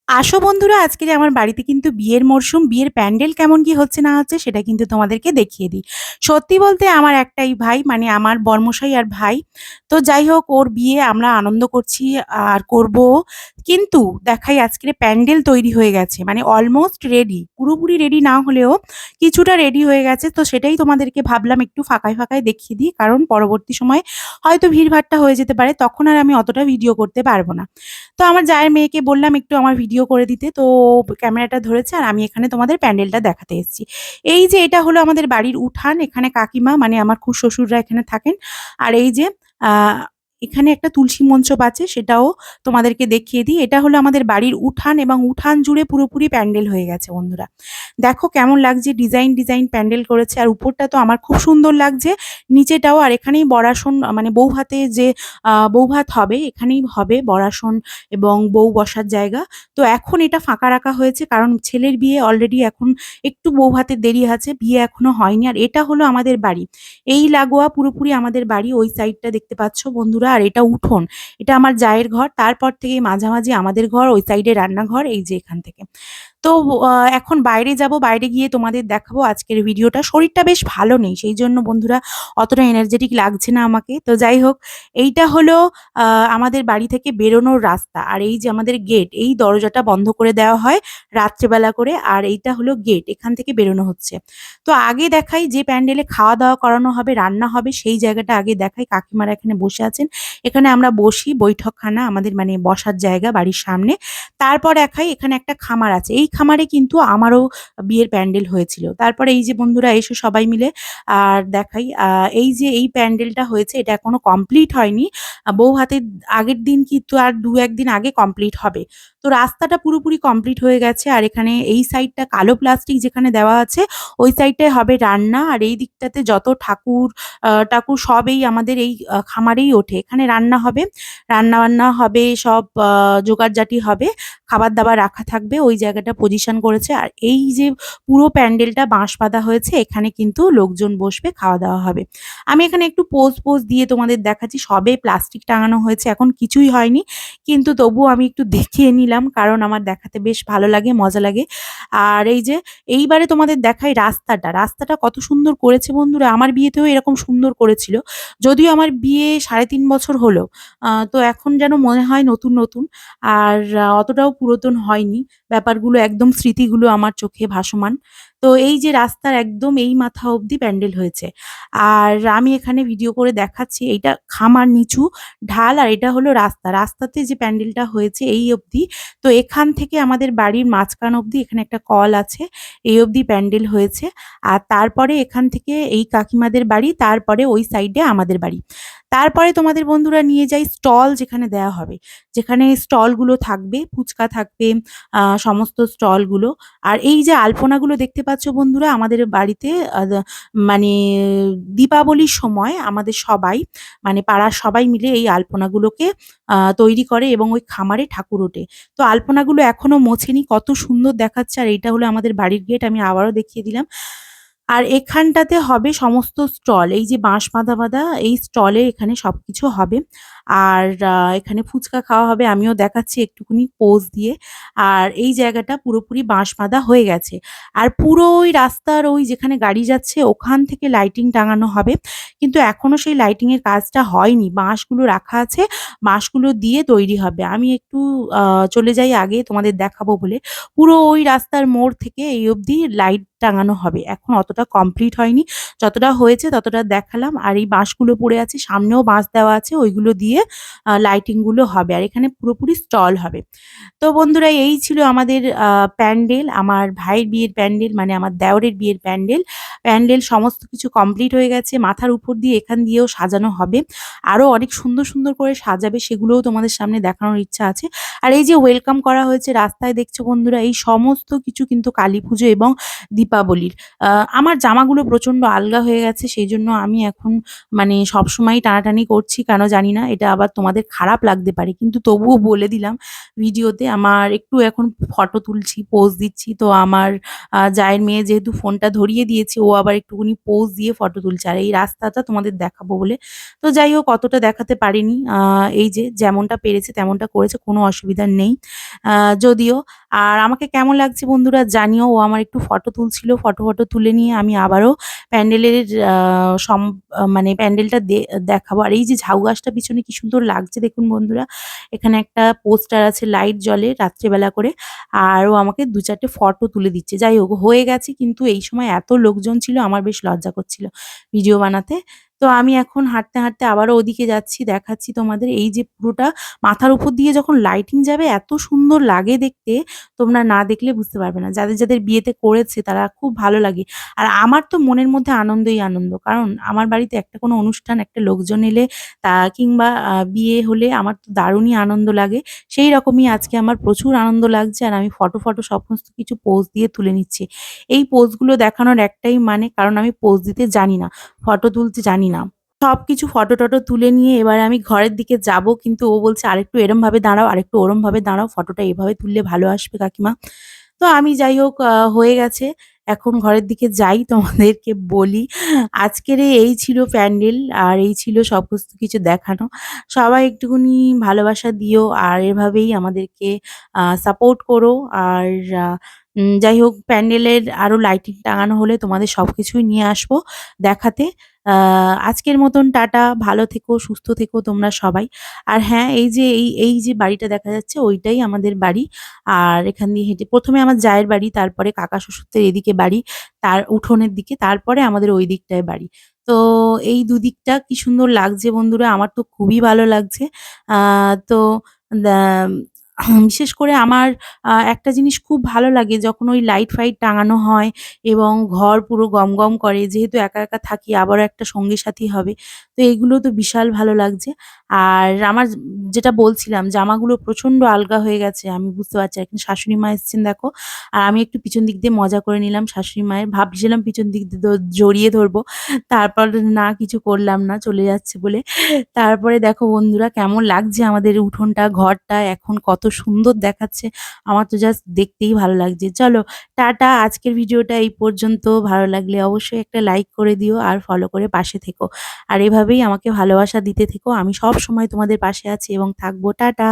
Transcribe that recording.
আসো বন্ধুরা, আজকে আমার বাড়িতে কিন্তু বিয়ের মরশুম। বিয়ের প্যান্ডেল কেমন কি হচ্ছে না হচ্ছে সেটা কিন্তু তোমাদেরকে দেখিয়ে দিই। সত্যি বলতে আমার একটাই ভাই, মানে আমার বর্মশাই আর ভাই। তো যাই হোক, ওর বিয়ে আমরা আনন্দ করছি আর করব। কিন্তু দেখাই আজকে প্যান্ডেল তৈরি হয়ে গেছে, মানে অলমোস্ট রেডি, পুরোপুরি রেডি না হলেও কিছুটা রেডি হয়ে গেছে। তো সেটাই তোমাদেরকে ভাবলাম একটু ফাঁকায় ফাঁকায় দেখিয়ে দিই, কারণ পরবর্তী সময়ে হয়তো ভিড়ভাট্টা হয়ে যেতে পারে, তখন আর আমি অতটা ভিডিও করতে পারবো না। তো আমার জায়ের মেয়েকে বললাম একটু আমার ভিডিও করে দিতে। তো ক্যামেরাটা ধরেছে আর আমি এখানে তোমাদের প্যান্ডেলটা দেখাতে এসেছি। এই যে এটা হলো আমাদের বাড়ির উঠান। এখানে কাকিমা মানে আমার খুড়শ্বশুররা এখানে থাকেন। আর এই যে আহ এখানে একটা তুলসী মঞ্চ আছে, সেটাও তোমাদেরকে দেখিয়ে দিই। এটা হলো আমাদের বাড়ির উঠান এবং উঠান জুড়ে পুরোপুরি প্যান্ডেল হয়ে গেছে বন্ধুরা। দেখো কেমন লাগছে, ডিজাইন ডিজাইন প্যান্ডেল করেছে। আর উপরটা তো আমার খুব সুন্দর লাগছে, নিচেটাও। আর এখানেই বরাসন, মানে বউ ভাতে যে বউ ভাত হবে, এখানেই হবে বরাসন এবং বউ বসার জায়গা। তো এখন এটা ফাঁকা রাখা হয়েছে, কারণ ছেলের বিয়ে অলরেডি, এখন একটু বউ ভাতের দেরি আছে, বিয়ে এখনো হয়নি। আর এটা হলো আমাদের বাড়ি, এই লাগোয়া পুরোপুরি আমাদের বাড়ি। ওই সাইডটা দেখতে পাচ্ছ বন্ধুরা, আর এটা উঠোন। এটা আমার জায়ের ঘর, তারপর থেকে মাঝামাঝি আমাদের ঘর, ওই সাইডে রান্নাঘর, এই যে এখান থেকে। তো এখন বাইরে যাব, বাইরে গিয়ে তোমাদের দেখাবো আজকের ভিডিওটা। শরীরটা বেশ ভালো নেই, সেই জন্য বন্ধুরা অতটা এনার্জেটিক লাগছে না আমাকে। তো যাই হোক, এইটা হলো আমাদের বাড়ি থেকে বেরোনোর রাস্তা। আর এই যে আমাদের গেট, এই দরজাটা বন্ধ করে দেওয়া হয় রাত্রেবেলা করে। আর এইটা হলো গেট, এখান থেকে বেরোনো হচ্ছে। তো আগে দেখাই যে প্যান্ডেলে খাওয়া দাওয়া করানো হবে, রান্না হবে, সেই জায়গাটা আগে দেখাই। কাকিমারা এখানে বসে আছেন, এখানে আমরা বসি, বৈঠকখানা আমাদের, মানে বসার জায়গা বাড়ির সামনে। তারপর দেখাই এখানে একটা খামার আছে, এই খামারে কিন্তু আমারও বিয়ের প্যান্ডেল হয়েছিল। তারপরে এই যে বন্ধুরা এসো সবাই মিলে। আর দেখাই এই যে এই প্যান্ডেলটা হয়েছে, এটা এখনো কমপ্লিট হয়নি। বউ ভাতের আগের দিন কিন্তু আর ২-১ দিন আগে কমপ্লিট হবে। তো রাস্তাটা পুরোপুরি কমপ্লিট হয়ে গেছে। আর এখানে এই সাইডটা কালো প্লাস্টিক যেখানে দেওয়া আছে, ওই সাইডটায় হবে রান্না। আর এই দিকটাতে যত ঠাকুর টাকুর সব এই আমাদের এই খামারেই ওঠে, এখানে রান্না হবে, রান্না-বান্না হবে, সব জোগাড়জাটি হবে, খাবার-দাবার রাখা থাকবে, ওই জায়গাটা পজিশন করেছে। আর এই যে পুরো প্যান্ডেলটা বাঁশ বাঁধা হয়েছে, এখানে কিন্তু লোকজন বসবে, খাওয়া-দাওয়া হবে। আমি এখানে একটু পোজ দিয়ে তোমাদের দেখাচ্ছি। সবে প্লাস্টিক টাঙানো হয়েছে, এখন কিছুই হয়নি। কিন্তু তবুও আমি একটু দেখিয়ে নিলাম, কারণ আমার দেখাতে বেশ ভালো লাগে, মজা লাগে। আর এই যে এইবারে তোমাদের দেখাই রাস্তাটা। রাস্তাটা কত সুন্দর করেছে বন্ধুরা! আমার বিয়েতেও এরকম সুন্দর করেছিল। যদিও আমার বিয়ে ৩.৫ বছর হলো। তো এখন যেন মনে হয় নতুন, নতুন। আর অতটাও পুরাতন হয়নি। ব্যাপারগুলো একদম, স্মৃতিগুলো আমার চোখে ভাসমান। তো এই যে রাস্তার একদম এই মাথা অবধি প্যান্ডেল হয়েছে। আর আমি এখানে ভিডিও করে দেখাচ্ছি। এইটা খামার, নিচু ঢাল, আর এটা হলো রাস্তা। রাস্তাতে যে প্যান্ডেলটা হয়েছে এই অবধি। তো এখান থেকে আমাদের বাড়ির মাঝখান অবধি, এখানে একটা কল আছে, এই অবধি প্যান্ডেল হয়েছে। আর তারপরে এখান থেকে এই কাকিমাদের বাড়ি, তারপরে ওই সাইডে আমাদের বাড়ি। তারপরে তোমাদের বন্ধুরা নিয়ে যাই স্টল যেখানে দেয়া হবে। যেখানে স্টলগুলো থাকবে, ফুচকা থাকবে, সমস্ত স্টলগুলো। আর এই যে আলপনাগুলো দেখতে পাচ্ছ বন্ধুরা, আমাদের বাড়িতে মানে দীপাবলির সময় আমাদের সবাই, মানে পাড়ার সবাই মিলে এই আলপনাগুলোকে তৈরি করে এবং ওই খামারে ঠাকুর ওঠে। তো আলপনাগুলো এখনো মোছেনি, কত সুন্দর দেখাচ্ছে। আর এইটা হলো আমাদের বাড়ির গেট, আমি আবারও দেখিয়ে দিলাম। আর এখানটাতে হবে সমস্ত স্টল, এই যে বাঁশ বাঁধা বাঁধা এই স্টলে এখানে সবকিছু হবে। আর এখানে ফুচকা খাওয়া হবে, আমিও দেখাচ্ছি একটুখানি পোজ দিয়ে। আর এই জায়গাটা পুরোপুরি বাঁশ বাঁধা হয়ে গেছে। আর পুরো ওই রাস্তার ওই যেখানে গাড়ি যাচ্ছে ওখান থেকে লাইটিং টাঙানো হবে। কিন্তু এখনো সেই লাইটিং এর কাজটা হয়নি, বাঁশগুলো রাখা আছে, বাঁশগুলো দিয়ে তৈরি হবে। আমি একটু চলে যাই আগে তোমাদের দেখাবো বলে। পুরো ওই রাস্তার মোড় থেকে এই অবধি লাইট টাঙানো হবে। এখন অতটা কমপ্লিট হয়নি। যতটা হয়েছে ততটা দেখালাম। আর এই বাঁশগুলো পড়ে আছে, সামনেও বাঁশ দেওয়া আছে, ওইগুলো দিয়ে লাইটিং গুলো হবে। আর এখানে পুরোপুরি স্টল হবে। তো বন্ধুরা এই ছিল আমাদের প্যান্ডেল, আমার ভাইয়ের বিয়ের প্যান্ডেল, মানে আমার দেওরের বিয়ের প্যান্ডেল। প্যান্ডেল সমস্ত কিছু কমপ্লিট হয়ে গেছে। মাথার উপর দিয়ে এখান দিয়েও সাজানো হবে। আরো অনেক সুন্দর, সুন্দর করে সাজাবে, সেগুলোও তোমাদের সামনে দেখানোর ইচ্ছা আছে। আর এই যে ওয়েলকাম করা হয়েছে রাস্তায় দেখছো বন্ধুরা, এই সমস্ত কিছু কিন্তু কালীপুজো এবং দীপাবলির। আ আমার জামাগুলো প্রচন্ড আলগা হয়ে গেছে, সেইজন্য আমি এখন মানে সবসময়ই টানাটানি করছি। কেন জানি না, এটা আবার তোমাদের খারাপ লাগতে পারে। কিন্তু তবুও বলে দিলাম ভিডিওতে। আমার একটু এখন ফটো তুলছি, পোজ দিচ্ছি। তো আমার জায়ের মেয়ে যেহেতু ফোনটা ধরিয়ে দিয়েছে, ও আবার একটুখানি পোজ দিয়ে ফটো তুলছে। আর এই রাস্তাটা তোমাদের দেখাবো বলে। তো যাই হোক অতটা দেখাতে পারিনি। এই যে যেমনটা পেরেছে তেমনটা করেছে, কোনো অসুবিধা নেই। যদিও আর আমাকে কেমন লাগছে বন্ধুরা জানিও। ও আমার একটু ফটো তুলছিল। ফটো তুলে নিয়ে আমি আবারও প্যান্ডেলের আ সম মানে প্যান্ডেলটা দেখাবো। আর এই যে ঝাউ গাছটা পিছনে কি সুন্দর লাগছে দেখুন বন্ধুরা। এখানে একটা পোস্টার আছে, লাইট জ্বলে রাত্রেবেলা করে। আর ও আমাকে ২-৪ টে ফটো তুলে দিচ্ছে। যাই হোক হয়ে গেছে, কিন্তু এই সময় এত লোকজন ছিল আমার বেশ লজ্জা করছিল ভিডিও বানাতে। তো আমি এখন হাঁটতে আবারও ওদিকে যাচ্ছি, দেখাচ্ছি তোমাদের। এই যে পুরোটা মাথার উপর দিয়ে যখন লাইটিং যাবে এত সুন্দর লাগে দেখতে, তোমরা না দেখলে বুঝতে পারবে না। যাদের বিয়েতে করেছে তারা খুব ভালো লাগে। আর আমার তো মনের মধ্যে আনন্দই আনন্দ। কারণ আমার বাড়িতে একটা কোনো অনুষ্ঠান, একটা লোকজন এলে কিংবা বিয়ে হলে আমার তো দারুণই আনন্দ লাগে। সেই রকমই আজকে আমার প্রচুর আনন্দ লাগছে। আর আমি ফটো সমস্ত কিছু পোজ দিয়ে তুলে নিচ্ছি। এই পোজগুলো দেখানোর একটাই মানে, কারণ আমি পোজ দিতে জানি না, ফটো তুলতে জানি না। সবকিছু ফটো-টটো তুলে নিয়ে এবার আমি ঘরের দিকে যাবো। কিন্তু ও বলছে, "আরেকটু এরমভাবে দাঁড়াও, আরেকটু ওরমভাবে দাঁড়াও। ফটোটা এভাবে তুললে ভালো আসবে কাকিমা।" তো আমি যাই হোক হয়ে গেছে। এখন ঘরের দিকে যাই, তোমাদেরকে বলি। আজকের এই ছিল প্যান্ডেল আর এই ছিল সমস্ত কিছু দেখানো। সবাই একটুখানি ভালোবাসা দিও আর এভাবেই আমাদেরকে সাপোর্ট করো। আর আ যাই হোক প্যান্ডেলের আরো লাইটিং টাঙানো হলে তোমাদের সবকিছুই নিয়ে আসবো দেখাতে। আ আজকের মতন টাটা। ভালো থেকো, সুস্থ থেকো তোমরা সবাই। আর হ্যাঁ, এই যে বাড়িটা দেখা যাচ্ছে ওইটাই আমাদের বাড়ি। আর এখান দিয়ে হেঁটে ১ম এ আমার জায়ের বাড়ি, তারপরে কাকা শ্বশুরদের এদিকে বাড়ি, তার উঠোনের দিকে, তারপরে আমাদের ওই দিকটায় বাড়ি। তো এই দুদিকটা কি সুন্দর লাগছে বন্ধুরা! আমার তো খুবই ভালো লাগছে। আ তো দ্যা বিশেষ করে আমার একটা জিনিস খুব ভালো লাগে যখন ওই লাইট-ফাইট টাঙানো হয় এবং ঘর পুরো গমগম করে। যেহেতু একা থাকি, আবারও একটা সঙ্গী সাথী হবে। তো এগুলো তো বিশাল ভালো লাগছে। আর আমার যেটা বলছিলাম জামাগুলো প্রচণ্ড আলগা হয়ে গেছে। আমি বুঝতে পারছি। এখন শাশুড়ি মা এসছেন দেখো। আর আমি একটু পিছন দিক দিয়ে মজা করে নিলাম শাশুড়ি মায়ের। ভাবছিলাম পিছন দিক দিয়ে জড়িয়ে ধরবো। তারপর না কিছু করলাম না চলে যাচ্ছে বলে। তারপরে দেখো বন্ধুরা কেমন লাগছে আমাদের উঠোনটা, ঘরটা এখন কত সুন্দর দেখাচ্ছে। আমার তো জাস্ট দেখতেই ভালো লাগছে। চলো টাটা। আজকের ভিডিওটা এই পর্যন্ত। ভালো লাগলে অবশ্যই একটা লাইক করে দিও আর ফলো করে পাশে থেকো। আর এভাবেই আমাকে ভালোবাসা দিতে থেকো। আমি সবসময় তোমাদের পাশে আছি এবং থাকবো। টাটা।